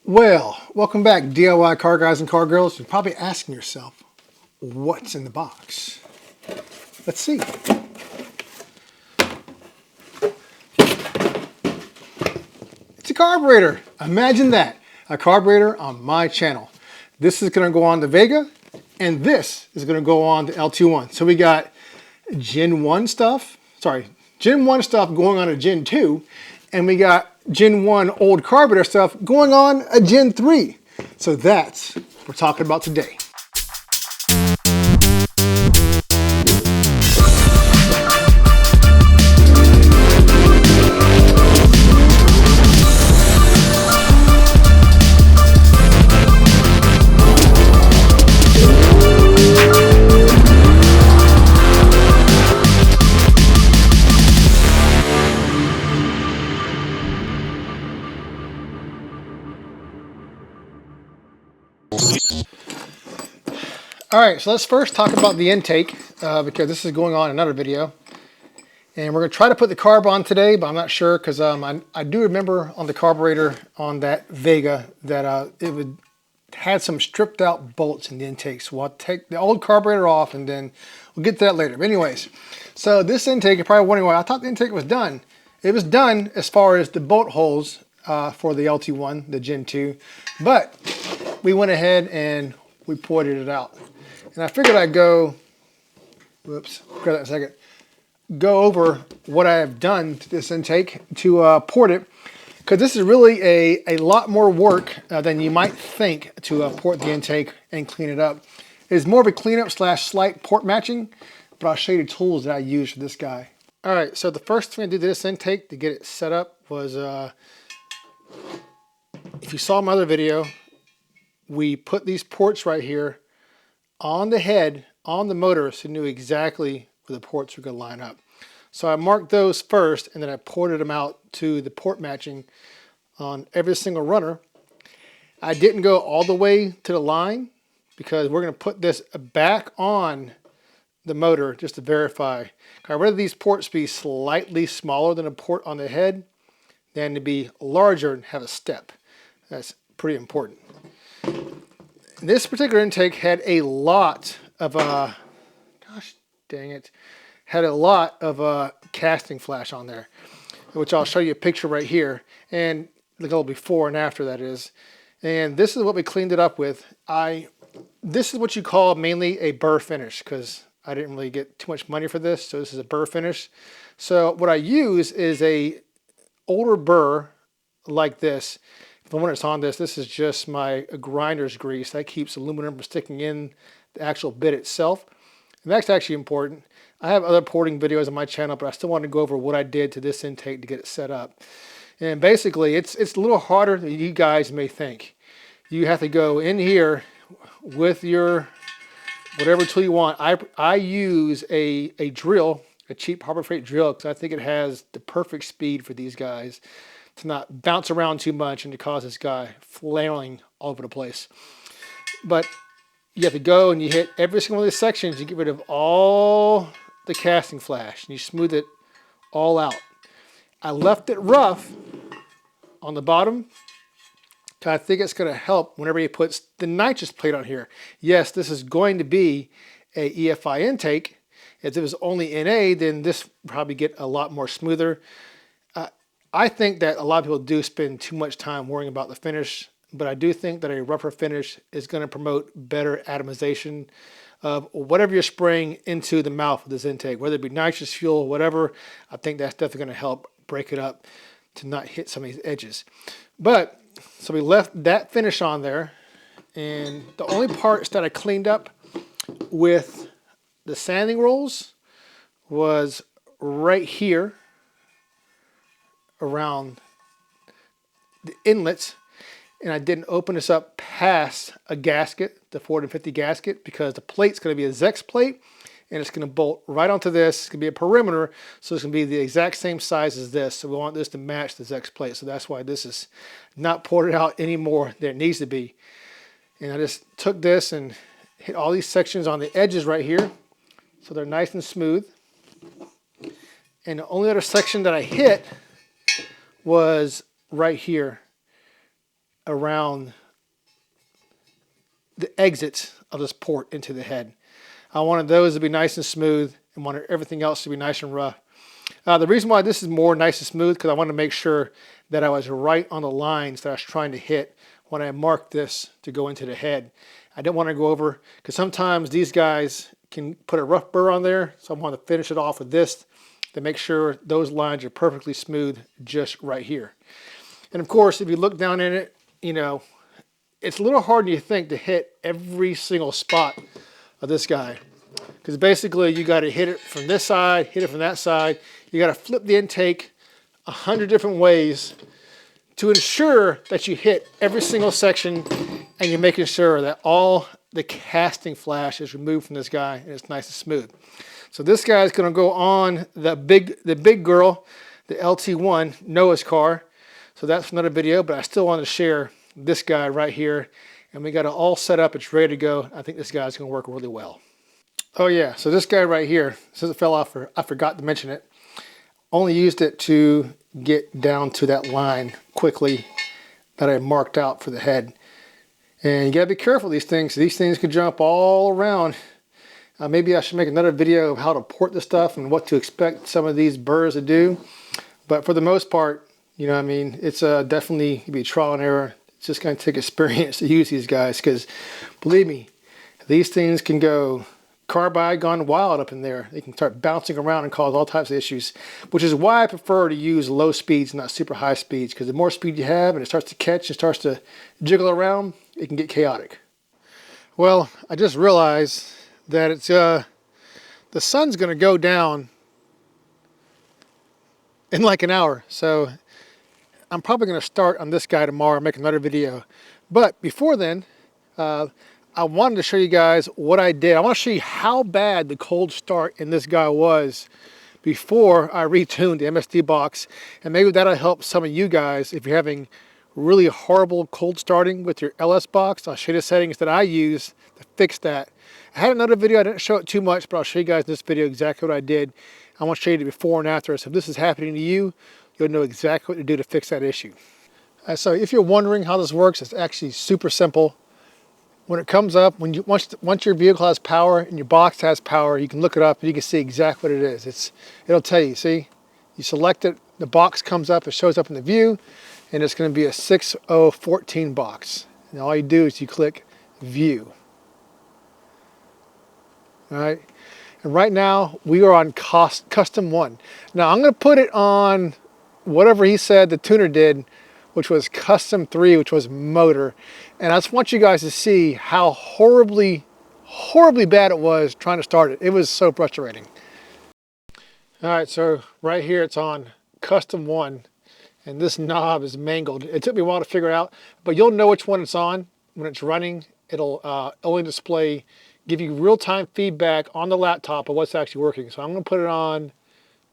Well, welcome back, DIY car guys and car girls. You're probably asking yourself, what's in the box? Let's see. It's a carburetor. Imagine that, a carburetor on my channel. This is going to go on the Vega, and this is going to go on the LT1. So we got Gen 1 stuff going on a Gen 2, and we got Gen 1 old carburetor stuff going on a Gen 3. So that's what we're talking about today. All right, so let's first talk about the intake because this is going on in another video. And we're going to try to put the carb on today, but I'm not sure because I do remember on the carburetor on that Vega that had some stripped out bolts in the intake. So we'll take the old carburetor off and then we'll get to that later. But anyways, so this intake, you're probably wondering why I thought the intake was done. It was done as far as the bolt holes for the LT1, the Gen 2, but we went ahead and we ported it out. And I figured I'd go, whoops, grab that in a second, go over what I have done to this intake to port it, because this is really a lot more work than you might think to port the intake and clean it up. It's more of a cleanup slash slight port matching, but I'll show you the tools that I use for this guy. All right, so the first thing I did to this intake to get it set up was, if you saw my other video, we put these ports right here on the head, on the motor, so you knew exactly where the ports were going to line up. So I marked those first, and then I ported them out to the port matching on every single runner. I didn't go all the way to the line because we're going to put this back on the motor just to verify. I'd rather these ports be slightly smaller than a port on the head than to be larger and have a step. That's pretty important. This particular intake had a lot of, gosh dang it, had a lot of casting flash on there, which I'll show you a picture right here, and the little before and after that is. And this is what we cleaned it up with. This is what you call mainly a burr finish, because I didn't really get too much money for this, so this is a burr finish. So what I use is a older burr like this. The one that's on this is just my grinder's grease. That keeps aluminum from sticking in the actual bit itself. And that's actually important. I have other porting videos on my channel, but I still want to go over what I did to this intake to get it set up. And basically, it's a little harder than you guys may think. You have to go in here with your whatever tool you want. I use a drill, a cheap Harbor Freight drill, because I think it has the perfect speed for these guys to not bounce around too much and to cause this guy flailing all over the place. But you have to go and you hit every single one of these sections. You get rid of all the casting flash and you smooth it all out. I left it rough on the bottom because I think it's going to help whenever he puts the nitrous plate on here. Yes, this is going to be a EFI intake. If it was only NA, then this would probably get a lot more smoother. I think that a lot of people do spend too much time worrying about the finish, but I do think that a rougher finish is going to promote better atomization of whatever you're spraying into the mouth of this intake, whether it be nitrous fuel, whatever. I think that's definitely going to help break it up to not hit some of these edges. But, so we left that finish on there, and the only parts that I cleaned up with the sanding rolls was right here, around the inlets, and I didn't open this up past a gasket, the 450 gasket, because the plate's going to be a Zex plate, and it's going to bolt right onto this. It's going to be a perimeter, so it's going to be the exact same size as this. So we want this to match the Zex plate, so that's why this is not ported out any more than it needs to be. And I just took this and hit all these sections on the edges right here, so they're nice and smooth. And the only other section that I hit was right here around the exits of this port into the head. I wanted those to be nice and smooth and wanted everything else to be nice and rough. The reason why this is more nice and smooth, because I want to make sure that I was right on the lines that I was trying to hit when I marked this to go into the head. I didn't want to go over, because sometimes these guys can put a rough burr on there, so I want to finish it off with this to make sure those lines are perfectly smooth just right here. And of course, if you look down in it, you know, it's a little hard, you think, to hit every single spot of this guy. Because basically you got to hit it from this side, hit it from that side. You got to flip the intake 100 different ways to ensure that you hit every single section, and you're making sure that all the casting flash is removed from this guy and it's nice and smooth. So this guy is going to go on the big girl, the LT1 Noah's car. So that's another video, but I still want to share this guy right here. And we got it all set up. It's ready to go. I think this guy's going to work really well. Oh yeah, so this guy right here, since it fell off, I forgot to mention it. Only used it to get down to that line quickly that I marked out for the head. And you gotta be careful with these things. These things can jump all around. Maybe I should make another video of how to port this stuff and what to expect some of these burrs to do. But for the most part, you know what I mean, it's definitely be trial and error. It's just gonna take experience to use these guys, because believe me, these things can go carbide gone wild up in there. They can start bouncing around and cause all types of issues, which is why I prefer to use low speeds, not super high speeds, because the more speed you have and it starts to catch and starts to jiggle around, it can get chaotic. Well, I just realized that it's the sun's going to go down in like an hour, so I'm probably going to start on this guy tomorrow and make another video. But before then, I wanted to show you guys what I did. I want to show you how bad the cold start in this guy was before I retuned the MSD box. And maybe that'll help some of you guys if you're having really horrible cold starting with your LS box. I'll show you the settings that I use to fix that. I had another video, I didn't show it too much, but I'll show you guys in this video exactly what I did. I want to show you the before and after. So if this is happening to you, you'll know exactly what to do to fix that issue. So if you're wondering how this works, it's actually super simple. When it comes up, once your vehicle has power and your box has power, you can look it up and you can see exactly what it is. It'll tell you, see? You select it, the box comes up, it shows up in the view, and it's going to be a 6014 box. And all you do is you click View. All right? And right now, we are on Custom 1. Now, I'm going to put it on whatever he said the tuner did, which was Custom 3, which was motor. And I just want you guys to see how horribly bad it was trying to start it. It was so frustrating. All right, so right here it's on Custom 1, and this knob is mangled. It took me a while to figure it out, but you'll know which one it's on when it's running. It'll only display, give you real-time feedback on the laptop of what's actually working. So I'm going to put it on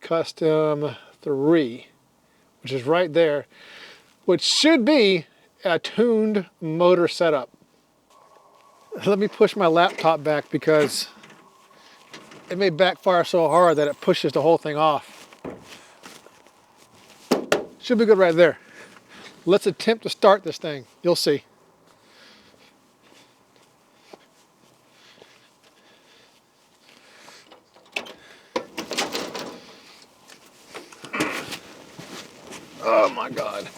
Custom 3, which is right there, which should be a tuned motor setup. Let me push my laptop back because it may backfire so hard that it pushes the whole thing off. Should be good right there. Let's attempt to start this thing. You'll see. Oh my God.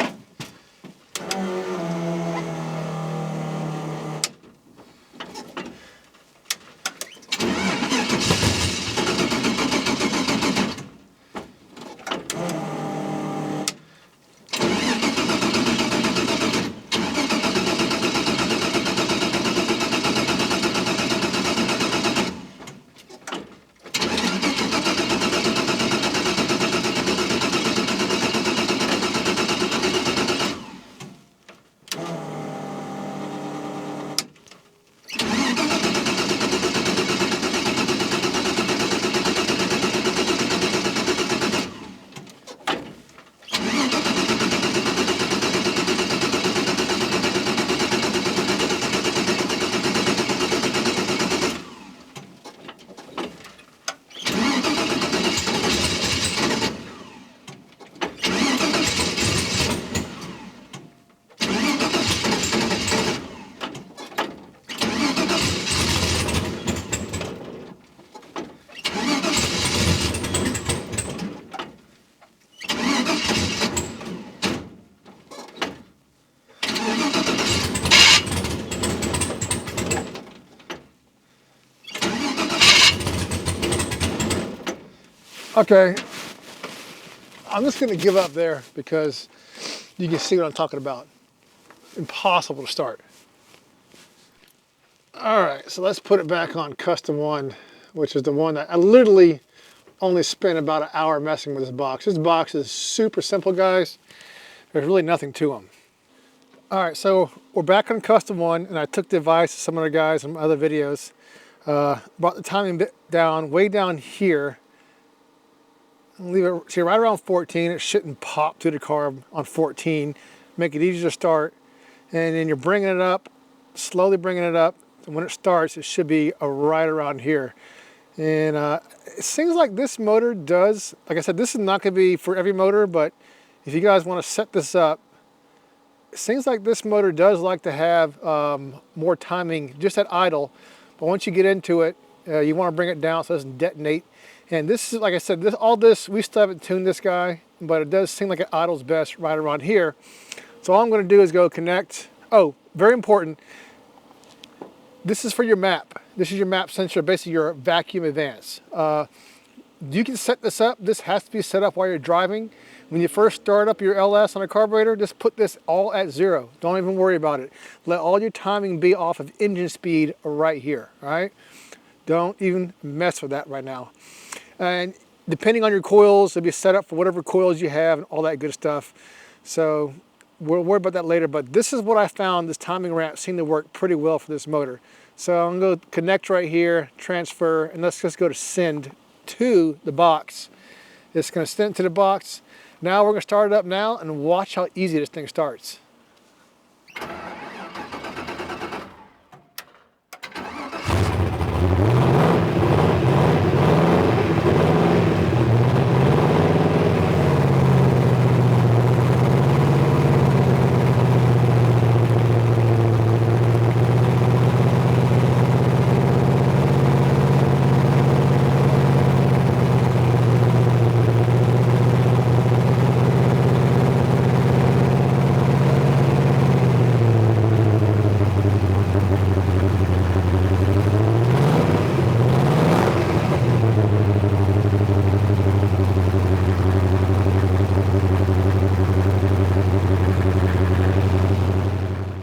Okay, I'm just gonna give up there because you can see what I'm talking about. Impossible to start. All right, so let's put it back on custom one, which is the one that I literally only spent about an hour messing with this box. This box is super simple, guys. There's really nothing to them. All right, so we're back on custom one, and I took the advice of some other guys from other videos. Brought the timing bit down, way down here. Leave it see, right around 14. It shouldn't pop to the carb on 14. Make it easier to start. And then you're bringing it up, slowly bringing it up. And when it starts, it should be right around here. And it seems like this motor does, like I said, this is not going to be for every motor, but if you guys want to set this up, it seems like this motor does like to have more timing just at idle. But once you get into it, you want to bring it down so it doesn't detonate. And this is, like I said, all this, we still haven't tuned this guy, but it does seem like it idles best right around here. So all I'm going to do is go connect. Oh, very important. This is for your map. This is your map sensor, basically your vacuum advance. You can set this up. This has to be set up while you're driving. When you first start up your LS on a carburetor, just put this all at 0. Don't even worry about it. Let all your timing be off of engine speed right here, all right? Don't even mess with that right now. And depending on your coils, it'll be set up for whatever coils you have and all that good stuff. So we'll worry about that later, but this is what I found. This timing ramp seemed to work pretty well for this motor. So I'm going to connect right here, transfer, and let's just go to send to the box. It's going to send to the box. Now we're going to start it up now and watch how easy this thing starts.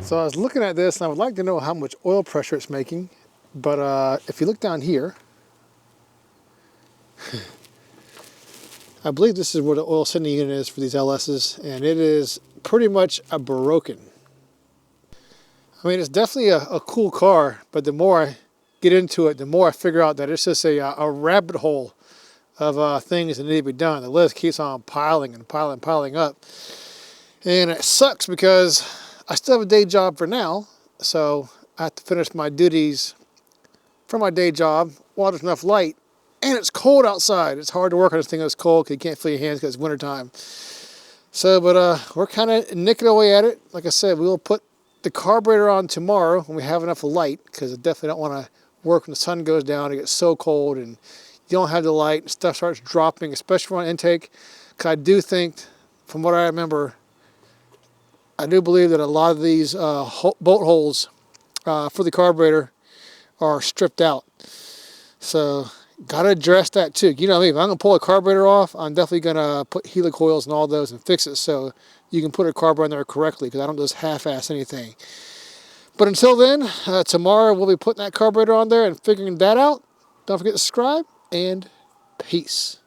So I was looking at this and I would like to know how much oil pressure it's making, but if you look down here, I believe this is where the oil sending unit is for these LS's, and it is pretty much a broken. I mean, it's definitely a cool car, but the more I get into it, the more I figure out that it's just a rabbit hole of things that need to be done. The list keeps on piling and piling up. And it sucks because I still have a day job for now, so I have to finish my duties for my day job while there's enough light. And it's cold outside. It's hard to work on this thing when it's cold because you can't feel your hands because it's wintertime. So, but we're kind of nicking away at it. Like I said, we will put the carburetor on tomorrow when we have enough light, because I definitely don't want to work when the sun goes down. It gets so cold and you don't have the light and stuff starts dropping, especially on intake. Because I do think, from what I remember, I do believe that a lot of these bolt holes for the carburetor are stripped out. So gotta address that too. You know me, if I'm gonna pull a carburetor off, I'm definitely gonna put helicoils and all those and fix it so you can put a carburetor in there correctly, because I don't just half-ass anything. But until then, tomorrow we'll be putting that carburetor on there and figuring that out. Don't forget to subscribe, and peace.